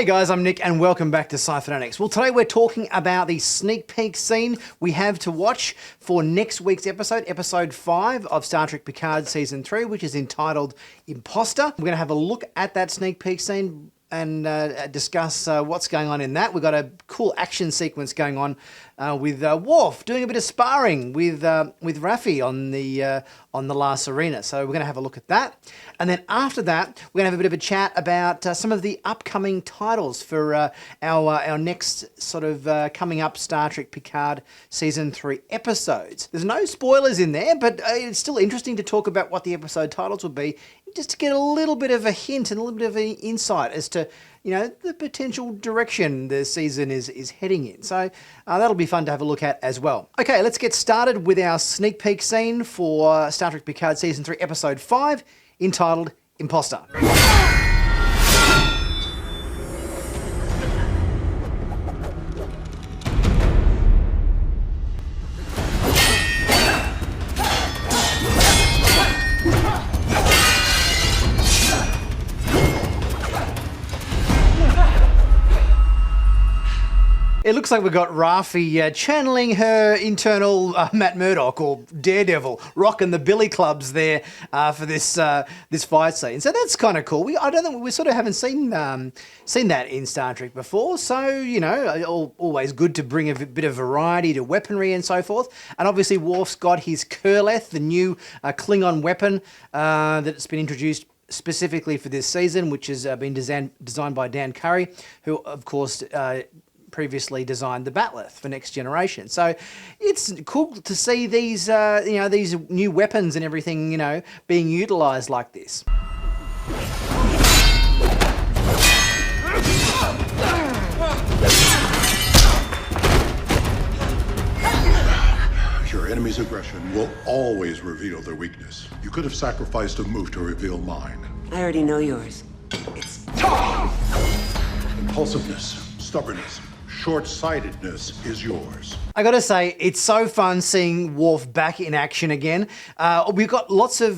Hey guys, I'm Nick and welcome back to Sci-Finatics. Well, today we're talking about the sneak peek scene we have to watch for next week's episode, episode 5 of Star Trek Picard Season 3, which is entitled Imposter. We're going to have a look at that sneak peek scene and discuss what's going on in that. We've got a cool action sequence going on with Worf doing a bit of sparring with Raffi on the last arena. So we're going to have a look at that. And then after that, we're going to have a bit of a chat about some of the upcoming titles for our next sort of coming up Star Trek Picard Season 3 episodes. There's no spoilers in there, but it's still interesting to talk about what the episode titles will be, just to get a little bit of a hint and a little bit of an insight as to, you know, the potential direction the season is heading in. So that'll be fun to have a look at as well. Okay, let's get started with our sneak peek scene for Star Trek Picard Season 3, Episode 5, entitled Imposter. It looks like we've got Raffi channeling her internal Matt Murdock or Daredevil, rocking the billy clubs there for this fight scene. So that's kind of cool. I don't think we sort of haven't seen that in Star Trek before. So, you know, always good to bring a bit of variety to weaponry and so forth. And obviously Worf's got his Kurleth, the new Klingon weapon that's been introduced specifically for this season, which has been designed by Dan Curry, who, of course, previously designed the Batleth for Next Generation. So it's cool to see these, these new weapons and everything, being utilised like this. Your enemy's aggression will always reveal their weakness. You could have sacrificed a move to reveal mine. I already know yours. It's Impulsiveness, stubbornness, short-sightedness is yours. I gotta say, it's so fun seeing Worf back in action again. We've got lots of,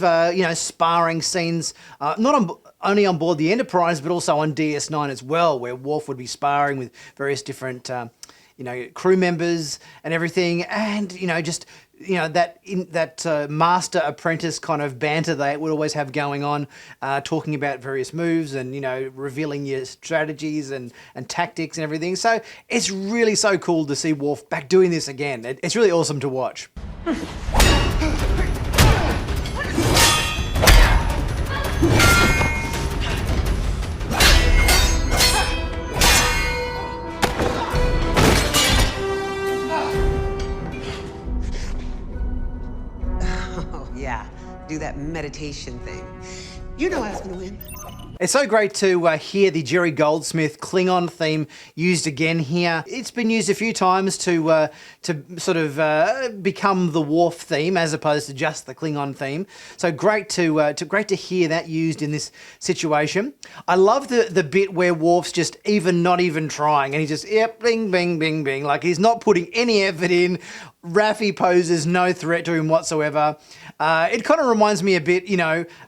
sparring scenes, only on board the Enterprise, but also on DS9 as well, where Worf would be sparring with various different, crew members and everything, and, that master-apprentice kind of banter they would always have going on, talking about various moves and, revealing your strategies and tactics and everything. So it's really so cool to see Worf back doing this again. It's really awesome to watch. do that meditation thing. You know I was gonna win. It's so great to hear the Jerry Goldsmith Klingon theme used again here. It's been used a few times to sort of become the Worf theme as opposed to just the Klingon theme. So great to hear that used in this situation. I love the bit where Worf's just not even trying, and he's just bing bing bing bing, like he's not putting any effort in. Raffi poses no threat to him whatsoever. It kind of reminds me a bit,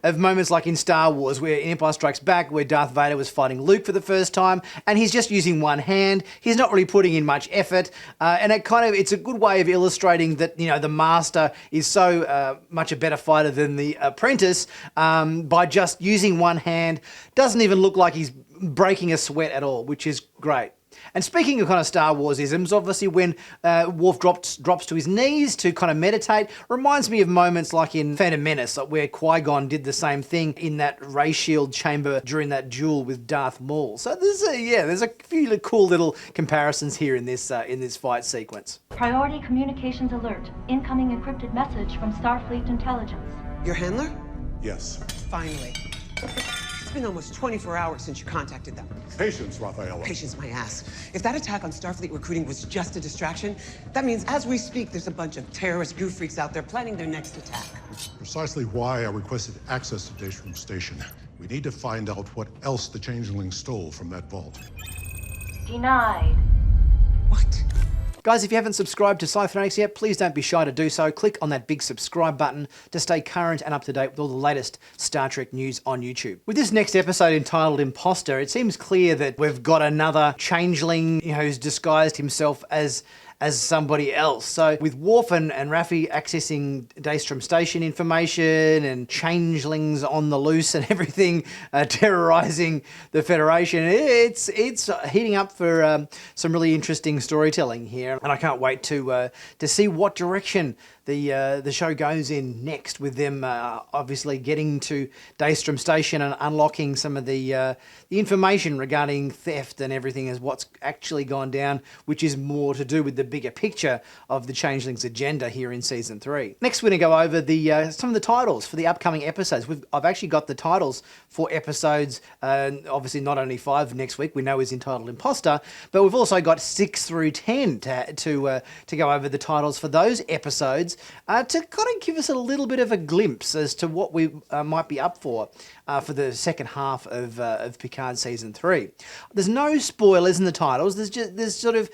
of moments like in Star Wars, where in Empire Strikes Back, where Darth Vader was fighting Luke for the first time, and he's just using one hand. He's not really putting in much effort, and it's a good way of illustrating that, the master is so much a better fighter than the apprentice by just using one hand. Doesn't even look like he's breaking a sweat at all, which is great. And speaking of kind of Star Wars-isms, obviously when Worf drops to his knees to kind of meditate, reminds me of moments like in Phantom Menace, like where Qui-Gon did the same thing in that ray shield chamber during that duel with Darth Maul. So there's a few cool little comparisons here in this fight sequence. Priority communications alert. Incoming encrypted message from Starfleet intelligence. Your handler? Yes. Finally. It's been almost 24 hours since you contacted them. Patience, Raphael. Patience, my ass. If that attack on Starfleet recruiting was just a distraction, that means as we speak, there's a bunch of terrorist goo freaks out there planning their next attack. It's precisely why I requested access to Daystrom Station. We need to find out what else the Changeling stole from that vault. Denied. What? Guys, if you haven't subscribed to Sci-Finatics yet, please don't be shy to do so. Click on that big subscribe button to stay current and up to date with all the latest Star Trek news on YouTube. With this next episode entitled Imposter, it seems clear that we've got another changeling, who's disguised himself as somebody else. So with Worf and Raffi accessing Daystrom Station information and changelings on the loose and everything, terrorising the Federation, it's heating up for some really interesting storytelling here, and I can't wait to see what direction the show goes in next, with them obviously getting to Daystrom Station and unlocking some of the information regarding theft and everything as what's actually gone down, which is more to do with the bigger picture of the Changelings' agenda here in Season 3. Next, we're going to go over some of the titles for the upcoming episodes. I've actually got the titles for episodes, obviously not only 5 next week, we know is entitled Imposter, but we've also got 6 through 10 to go over the titles for those episodes, to kind of give us a little bit of a glimpse as to what we might be up for the second half of Picard Season 3. There's no spoilers in the titles. There's sort of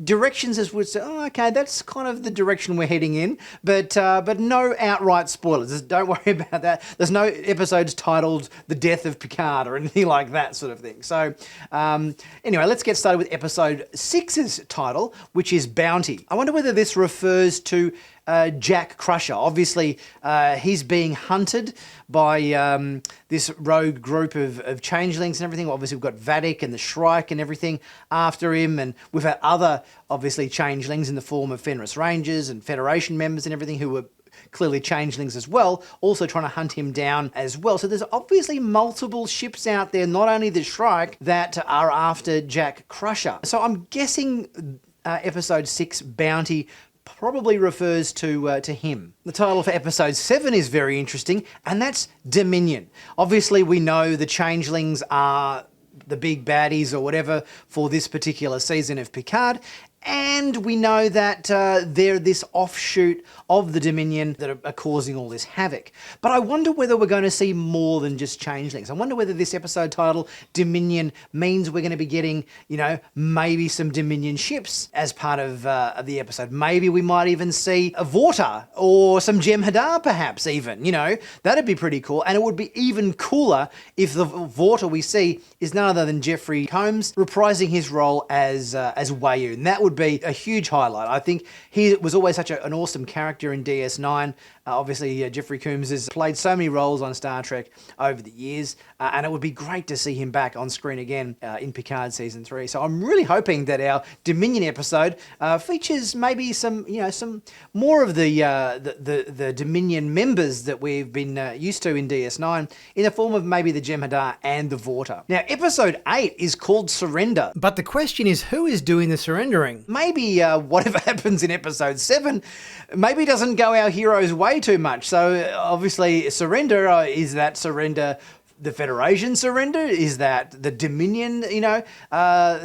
directions as would say, oh, okay, that's kind of the direction we're heading in, but no outright spoilers. Don't worry about that. There's no episodes titled The Death of Picard or anything like that sort of thing. So anyway, let's get started with episode 6's title, which is Bounty. I wonder whether this refers to Jack Crusher. Obviously, he's being hunted by this rogue group of changelings and everything. Obviously, we've got Vatic and the Shrike and everything after him, and we've had other, obviously, changelings in the form of Fenris Rangers and Federation members and everything who were clearly changelings as well, also trying to hunt him down as well. So there's obviously multiple ships out there, not only the Shrike, that are after Jack Crusher. So I'm guessing episode 6, Bounty, probably refers to him. The title for episode 7 is very interesting, and that's Dominion. Obviously, we know the changelings are the big baddies or whatever for this particular season of Picard, and we know that they're this offshoot of the Dominion that are causing all this havoc. But I wonder whether we're going to see more than just changelings. I wonder whether this episode title, Dominion, means we're going to be getting, maybe some Dominion ships as part of the episode. Maybe we might even see a Vorta or some Jem'Hadar perhaps even, That'd be pretty cool. And it would be even cooler if the Vorta we see is none other than Jeffrey Combs reprising his role as Wayu. And that would be a huge highlight. I think he was always such an awesome character in DS9. Obviously, Jeffrey Combs has played so many roles on Star Trek over the years, and it would be great to see him back on screen again in Picard Season 3. So I'm really hoping that our Dominion episode features maybe some more of the Dominion members that we've been used to in DS9 in the form of maybe the Jem'Hadar and the Vorta. Now, episode 8 is called Surrender, but the question is, who is doing the surrendering? Maybe whatever happens in episode 7 maybe doesn't go our hero's way too much. So obviously surrender, is that surrender the Federation surrender? Is that the Dominion,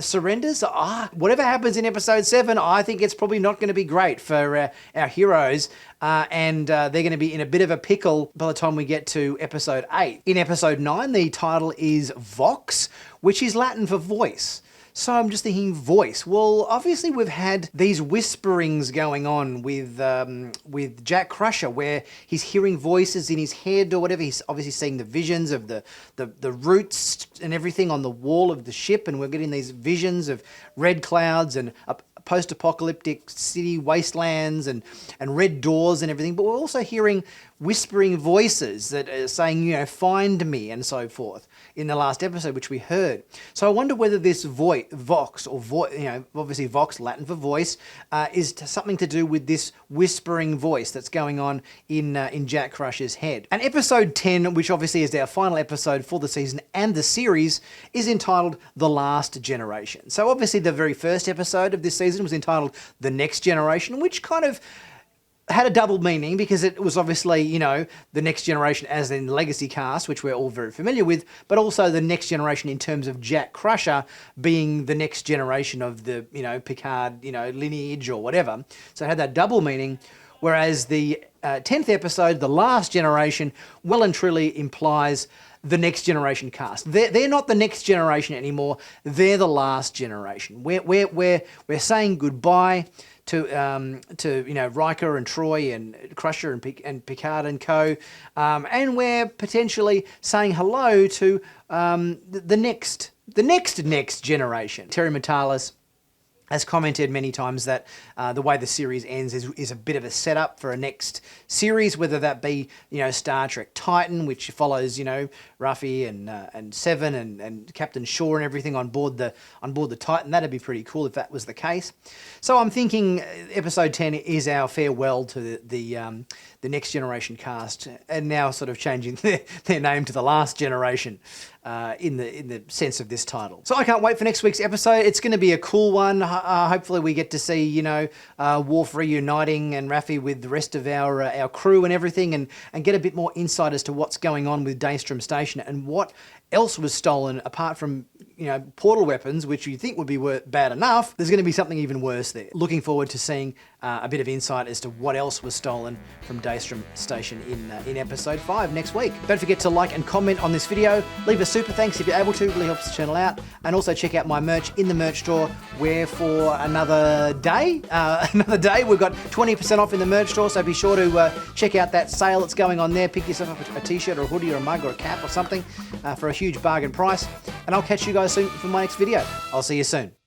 surrenders? Whatever happens in episode 7, I think it's probably not going to be great for our heroes. And they're going to be in a bit of a pickle by the time we get to episode 8. In episode 9, the title is Vox, which is Latin for voice. So I'm just thinking voice. Well, obviously we've had these whisperings going on with Jack Crusher, where he's hearing voices in his head or whatever. He's obviously seeing the visions of the roots and everything on the wall of the ship, and we're getting these visions of red clouds and a post-apocalyptic city wastelands and red doors and everything. But we're also hearing whispering voices that are saying, find me and so forth in the last episode, which we heard. So I wonder whether this Vox, obviously Vox, Latin for voice, is something to do with this whispering voice that's going on in Jack Crusher's head. And episode 10, which obviously is our final episode for the season and the series, is entitled The Last Generation. So obviously the very first episode of this season was entitled The Next Generation, which kind of had a double meaning because it was obviously, the next generation as in legacy cast, which we're all very familiar with, but also the next generation in terms of Jack Crusher being the next generation of the, Picard, lineage or whatever. So it had that double meaning. whereas the 10th episode, The Last Generation, well and truly implies the Next Generation cast. They're not the Next Generation anymore. They're the Last Generation. We're saying goodbye to Riker and Troy and Crusher and Picard and co, and we're potentially saying hello to the next generation. Terry Matalas has commented many times that the way the series ends is a bit of a setup for a next series, whether that be Star Trek Titan, which follows Ruffy and Seven and Captain Shaw and everything on board the Titan. That'd be pretty cool if that was the case. So I'm thinking episode 10 is our farewell to the Next Generation cast, and now sort of changing their name to the Last Generation in the sense of this title. So I can't wait for next week's episode. It's going to be a cool one. Hopefully we get to see Worf reuniting and Raffi with the rest of our crew and everything, and get a bit more insight as to what's going on with Daystrom Station and what else was stolen apart from portal weapons, which you think would be bad enough. There's going to be something even worse there. Looking forward to seeing a bit of insight as to what else was stolen from Daystrom Station in episode 5 next week. Don't forget to like and comment on this video. Leave a super thanks if you're able to. It really helps the channel out. And also check out my merch in the merch store, where for another day we've got 20% off in the merch store. So be sure to check out that sale that's going on there. Pick yourself up a t-shirt or a hoodie or a mug or a cap or something for a huge bargain price. And I'll catch you guys soon for my next video. I'll see you soon.